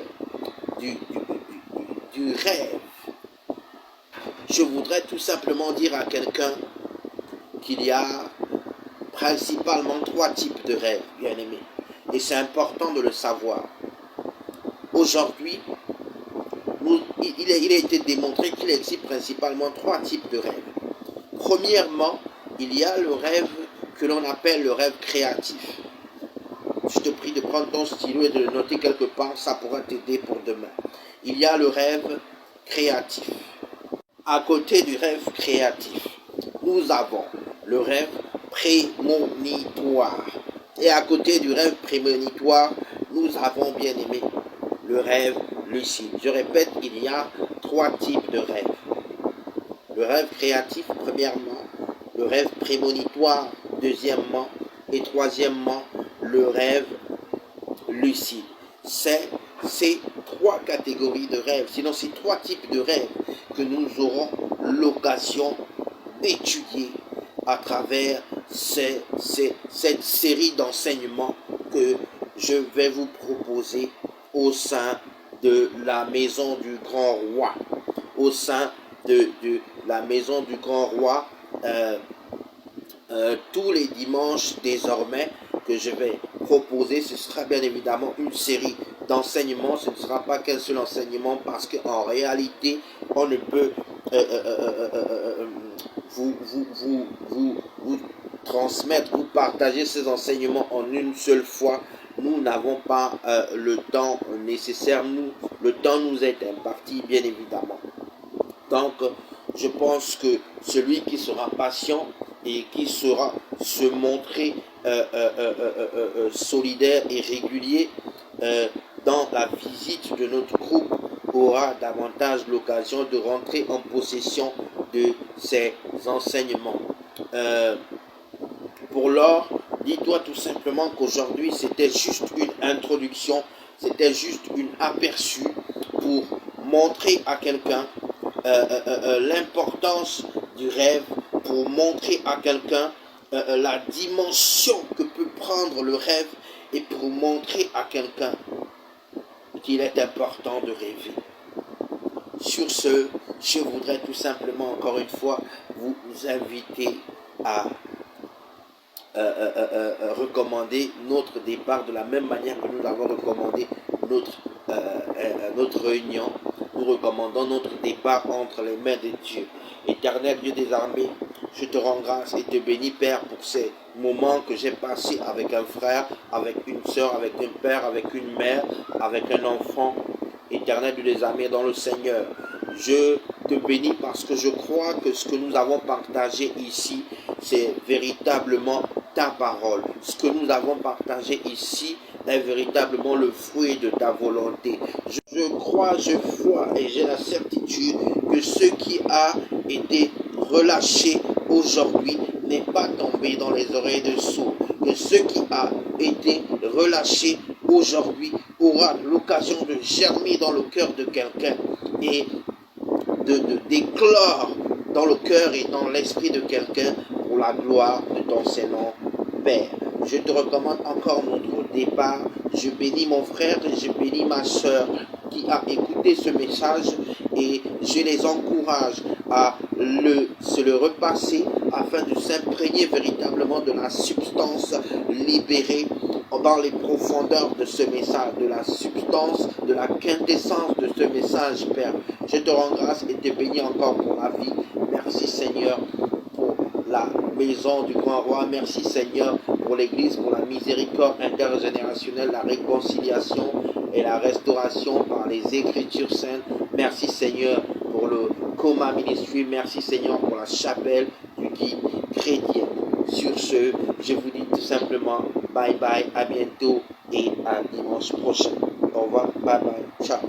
du rêve, je voudrais tout simplement dire à quelqu'un qu'il y a principalement 3 types de rêves, bien aimés. Et c'est important de le savoir. Aujourd'hui, il a été démontré qu'il existe principalement 3 types de rêves. Premièrement, il y a le rêve que l'on appelle le rêve créatif. Je te prie de prendre ton stylo et de le noter quelque part, ça pourra t'aider pour demain. Il y a le rêve créatif. À côté du rêve créatif, nous avons le rêve prémonitoire. Et à côté du rêve prémonitoire, nous avons, bien aimé, le rêve lucide. Je répète, il y a 3 types de rêves. Le rêve créatif, premièrement, le rêve prémonitoire, deuxièmement, et troisièmement, le rêve lucide. C'est ces 3 catégories de rêves, sinon ces 3 types de rêves que nous aurons l'occasion d'étudier à travers cette série d'enseignements que je vais vous proposer au sein de la maison du grand roi. Au sein de la maison du grand roi, tous les dimanches désormais que je vais proposer, ce sera bien évidemment une série d'enseignements. Ce ne sera pas qu'un seul enseignement, parce qu'en réalité, on ne peut vous transmettre, vous partager ces enseignements en une seule fois. Nous n'avons pas le temps nécessaire. Le temps nous est imparti, bien évidemment. Donc, je pense que celui qui sera patient et qui saura se montrer solidaire et régulier dans la visite de notre groupe aura davantage l'occasion de rentrer en possession de ces enseignements. Pour l'or, dis-toi tout simplement qu'aujourd'hui c'était juste une introduction, c'était juste une aperçu pour montrer à quelqu'un l'importance du rêve, pour montrer à quelqu'un la dimension que peut prendre le rêve, et pour montrer à quelqu'un qu'il est important de rêver. Sur ce, je voudrais tout simplement encore une fois vous inviter à recommander notre départ de la même manière que nous avons recommandé notre réunion. Nous recommandons notre départ entre les mains de Dieu. Éternel Dieu des armées, je te rends grâce et te bénis, Père, pour ces moments que j'ai passés avec un frère, avec une soeur, avec un père, avec une mère, avec un enfant. Éternel Dieu des armées, dans le Seigneur, je te bénis parce que je crois que ce que nous avons partagé ici, c'est véritablement ta parole. Ce que nous avons partagé ici est véritablement le fruit de ta volonté. Je crois, je vois et j'ai la certitude que ce qui a été relâché aujourd'hui n'est pas tombé dans les oreilles de sourds. Que ce qui a été relâché aujourd'hui aura l'occasion de germer dans le cœur de quelqu'un et d'éclore dans le cœur et dans l'esprit de quelqu'un pour la gloire de ton Saint-Nom, Père. Je te recommande encore notre départ. Je bénis mon frère et je bénis ma soeur qui a écouté ce message et je les encourage à se le repasser afin de s'imprégner véritablement de la substance libérée dans les profondeurs de ce message, de la substance, de la quintessence de ce message, Père. Je te rends grâce et te bénis encore pour la vie. Merci Seigneur pour la maison du grand roi. Merci Seigneur pour l'église, pour la miséricorde intergénérationnelle, la réconciliation et la restauration par les Écritures saintes. Merci Seigneur pour le Coma Ministry. Merci Seigneur pour la chapelle du guide chrétien. Sur ce, je vous dis tout simplement bye bye, à bientôt et à dimanche prochain. Au revoir, bye bye, ciao.